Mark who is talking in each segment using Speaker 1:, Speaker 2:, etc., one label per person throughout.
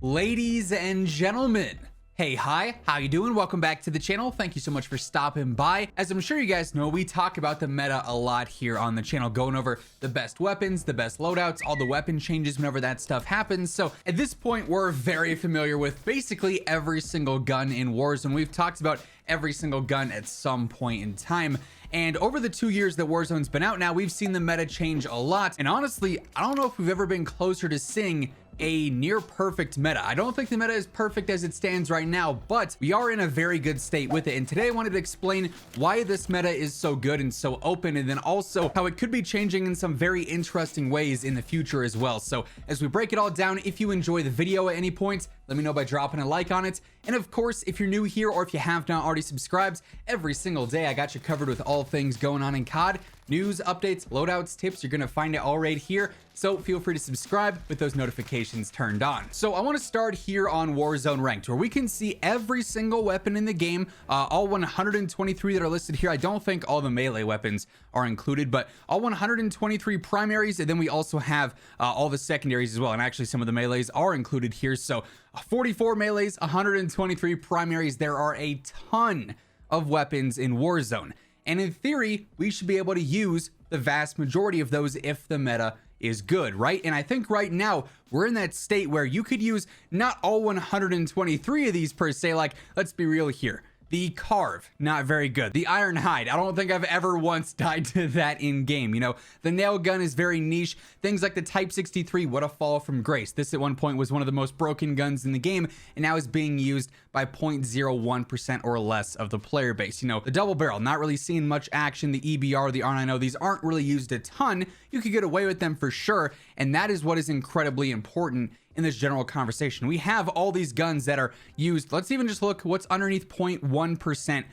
Speaker 1: Ladies and gentlemen, hey, hi, how you doing? Welcome back to the channel. Thank you so much for stopping by. As I'm sure you guys know, we talk about the meta a lot here on the channel, going over the best weapons, the best loadouts, all the weapon changes whenever that stuff happens. So at this point, we're very familiar with basically every single gun in Warzone. We've talked about every single gun at some point in time. And over the 2 years that Warzone's been out now, we've seen the meta change a lot. And honestly, I don't know if we've ever been closer to seeing a near perfect meta. I don't think the meta is perfect as it stands right now, but we are in a very good state with it. And today I wanted to explain why this meta is so good and so open, and then also how it could be changing in some very interesting ways in the future as well. So as we break it all down, if you enjoy the video at any point, let me know by dropping a like on it. And of course, if you're new here or if you have not already subscribed, every single day I got you covered with all things going on in COD. News, updates, loadouts, tips, you're gonna find it all right here. So feel free to subscribe with those notifications turned on. So I want to start here on Warzone Ranked, where we can see every single weapon in the game, all 123 that are listed here. I don't think all the melee weapons are included, but all 123 primaries, and then we also have all the secondaries as well. And actually some of the melees are included here. So 44 melees, 123 primaries. There are a ton of weapons in Warzone. And in theory, we should be able to use the vast majority of those if the meta is good, right? And I think right now we're in that state where you could use not all 123 of these per se. Like, let's be real here. The Carve, not very good. The Iron Hide, I don't think I've ever once died to that in game. You know, the nail gun is very niche. Things like the Type 63, what a fall from grace. This at one point was one of the most broken guns in the game, and now is being used by 0.01% or less of the player base. You know, the double barrel, not really seeing much action. The EBR, the R90, these aren't really used a ton. You could get away with them for sure, and that is what is incredibly important in this general conversation. We have all these guns that are used. Let's even just look what's underneath 0.1%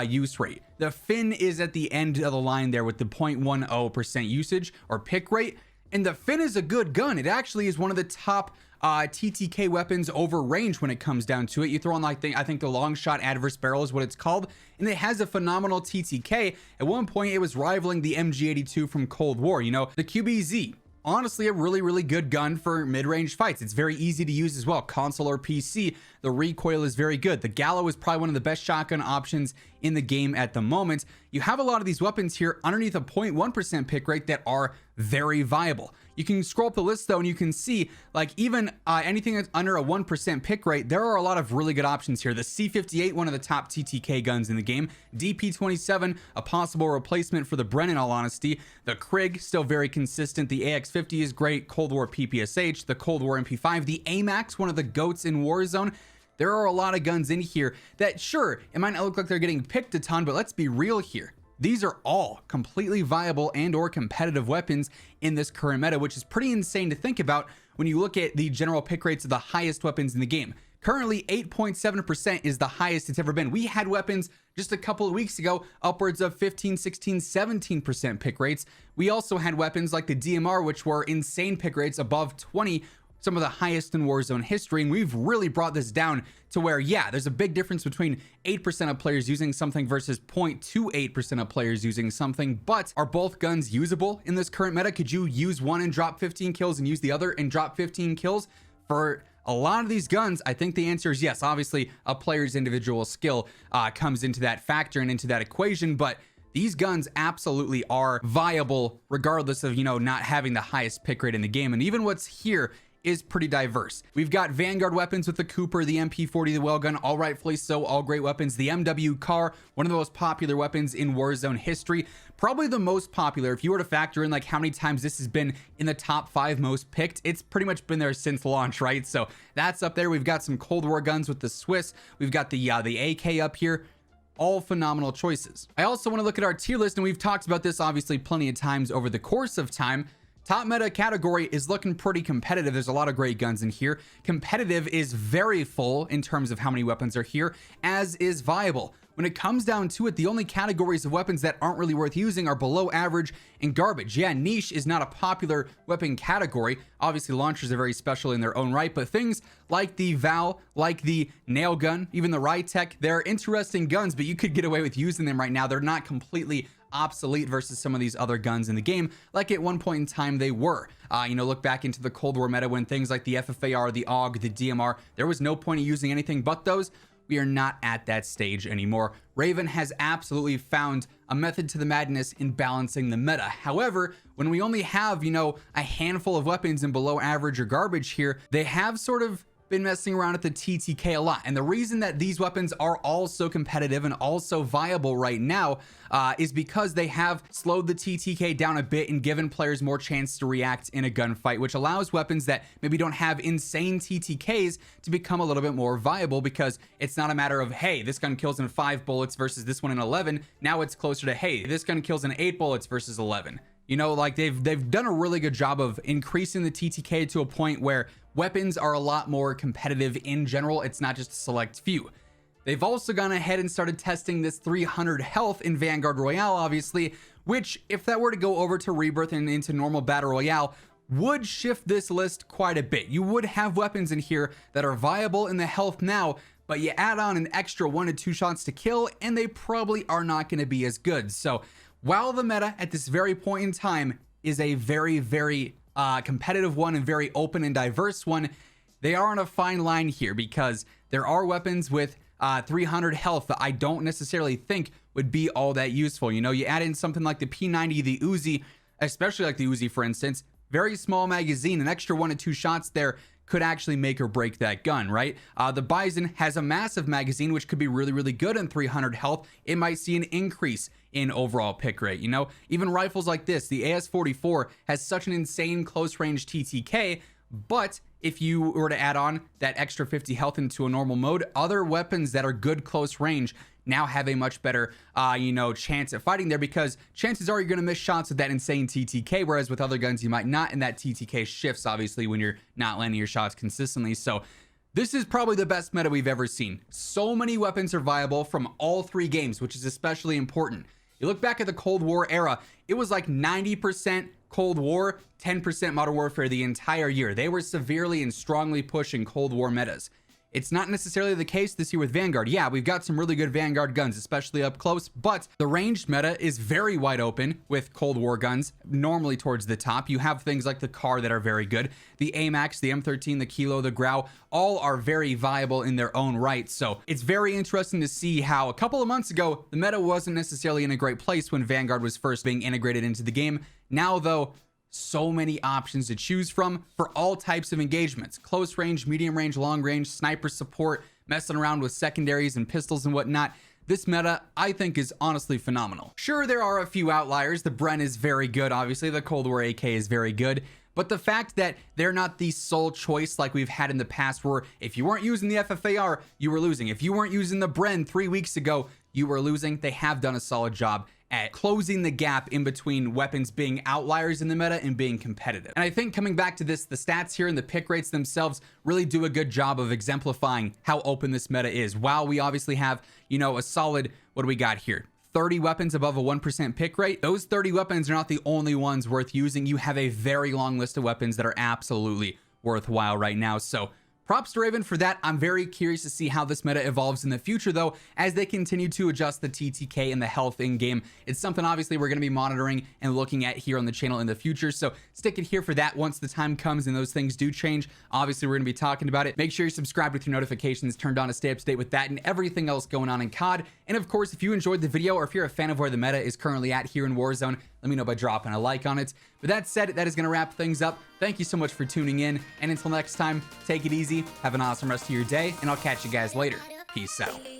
Speaker 1: use rate. The Fin is at the end of the line there with the 0.10% usage or pick rate. And the Fin is a good gun. It actually is one of the top TTK weapons over range when it comes down to it. You throw on like I think the long shot adverse barrel is what it's called, and it has a phenomenal TTK. At one point it was rivaling the MG82 from Cold War. You know, the QBZ, honestly a really good gun for mid-range fights. It's very easy to use as well, console or PC. The recoil is very good. The Gallo is probably one of the best shotgun options in the game at the moment. You have a lot of these weapons here underneath a 0.1% pick rate that are very viable. You can scroll up the list though, and you can see like even anything that's under a 1% pick rate, there are a lot of really good options here. The C58, one of the top TTK guns in the game. DP27, a possible replacement for the Bren in all honesty. The Krig, still very consistent. The AX50 is great. Cold War PPSH, the Cold War MP5, the AMAX, one of the GOATs in Warzone. There are a lot of guns in here that, sure, it might not look like they're getting picked a ton, but let's be real here. These are all completely viable and or competitive weapons in this current meta, which is pretty insane to think about when you look at the general pick rates of the highest weapons in the game. Currently, 8.7% is the highest it's ever been. We had weapons just a couple of weeks ago, upwards of 15, 16, 17% pick rates. We also had weapons like the DMR, which were insane pick rates above 20, some of the highest in Warzone history. And we've really brought this down to where, yeah, there's a big difference between 8% of players using something versus 0.28% of players using something. But are both guns usable in this current meta? Could you use one and drop 15 kills and use the other and drop 15 kills? For a lot of these guns, I think the answer is yes. Obviously, a player's individual skill comes into that factor and into that equation, but these guns absolutely are viable regardless of, you know, not having the highest pick rate in the game. And even what's here is pretty diverse. We've got Vanguard weapons with the Cooper, the MP40, the Wellgun, all rightfully so, all great weapons. The MW car, one of the most popular weapons in Warzone history, probably the most popular. If you were to factor in like how many times this has been in the top 5 most picked, it's pretty much been there since launch, right? So that's up there. We've got some Cold War guns with the Swiss. We've got the AK up here. All phenomenal choices. I also want to look at our tier list, and we've talked about this obviously plenty of times over the course of time. Top meta category is looking pretty competitive. There's a lot of great guns in here. Competitive is very full in terms of how many weapons are here, as is viable. When it comes down to it, the only categories of weapons that aren't really worth using are below average and garbage. Yeah, niche is not a popular weapon category. Obviously, launchers are very special in their own right, but things like the Val, like the nail gun, even the Rytech, they're interesting guns, but you could get away with using them right now. They're not completely obsolete versus some of these other guns in the game, like at one point in time they were. You know, look back into the Cold War meta when things like the FFAR, the AUG, the DMR, there was no point in using anything but those. We are not at that stage anymore. Raven has absolutely found a method to the madness in balancing the meta. However, when we only have, you know, a handful of weapons in below average or garbage here, they have sort of been messing around at the TTK a lot. And the reason that these weapons are all so competitive and also viable right now is because they have slowed the TTK down a bit and given players more chance to react in a gunfight, which allows weapons that maybe don't have insane TTKs to become a little bit more viable, because it's not a matter of, hey, this gun kills in 5 bullets versus this one in 11. Now it's closer to, hey, this gun kills in 8 bullets versus 11. You know, like they've done a really good job of increasing the TTK to a point where weapons are a lot more competitive in general. It's not just a select few. They've also gone ahead and started testing this 300 health in Vanguard Royale, obviously, which, if that were to go over to Rebirth and into normal Battle Royale, would shift this list quite a bit. You would have weapons in here that are viable in the health now, but you add on an extra 1 to 2 shots to kill, and they probably are not going to be as good. So while the meta at this very point in time is a very, very competitive one and very open and diverse one, they are on a fine line here, because there are weapons with 300 health that I don't necessarily think would be all that useful. You know, you add in something like the P90, the Uzi, especially like the Uzi, for instance, very small magazine, an extra 1 to 2 shots there could actually make or break that gun, right? The Bison has a massive magazine, which could be really, really good in 300 health. It might see an increase in overall pick rate. You know, even rifles like this, the AS44 has such an insane close range TTK, but if you were to add on that extra 50 health into a normal mode, other weapons that are good close range now have a much better, you know, chance at fighting there, because chances are you're going to miss shots with that insane TTK, whereas with other guns you might not, and that TTK shifts obviously when you're not landing your shots consistently. So this is probably the best meta we've ever seen. So many weapons are viable from all 3 games, which is especially important. You look back at the Cold War era, it was like 90% Cold War, 10% Modern Warfare the entire year. They were severely and strongly pushing Cold War metas. It's not necessarily the case this year with Vanguard. Yeah, we've got some really good Vanguard guns, especially up close, but the ranged meta is very wide open with Cold War guns, normally towards the top. You have things like the CAR that are very good. The AMAX, the M13, the Kilo, the Grau, all are very viable in their own right. So it's very interesting to see how a couple of months ago, the meta wasn't necessarily in a great place when Vanguard was first being integrated into the game. Now, though, so many options to choose from for all types of engagements: close range, medium range, long range, sniper support, messing around with secondaries and pistols and whatnot. This meta, I think, is honestly phenomenal. Sure, there are a few outliers. The Bren is very good. Obviously, the Cold War AK is very good. But the fact that they're not the sole choice like we've had in the past, where if you weren't using the FFAR, you were losing. If you weren't using the Bren 3 weeks ago, you were losing. They have done a solid job at closing the gap in between weapons being outliers in the meta and being competitive. And I think, coming back to this, the stats here and the pick rates themselves really do a good job of exemplifying how open this meta is. While we obviously have, you know, a solid, what do we got here? 30 weapons above a 1% pick rate. Those 30 weapons are not the only ones worth using. You have a very long list of weapons that are absolutely worthwhile right now. So props to Raven for that. I'm very curious to see how this meta evolves in the future, though, as they continue to adjust the TTK and the health in game. It's something obviously we're going to be monitoring and looking at here on the channel in the future, so stick it here for that. Once the time comes and those things do change, obviously we're going to be talking about it. Make sure you're subscribed with your notifications turned on to stay up to date with that and everything else going on in COD. And of course, if you enjoyed the video, or if you're a fan of where the meta is currently at here in Warzone, let me know by dropping a like on it. But that said, that is going to wrap things up. Thank you so much for tuning in, and until next time, take it easy, have an awesome rest of your day, and I'll catch you guys later. Peace out.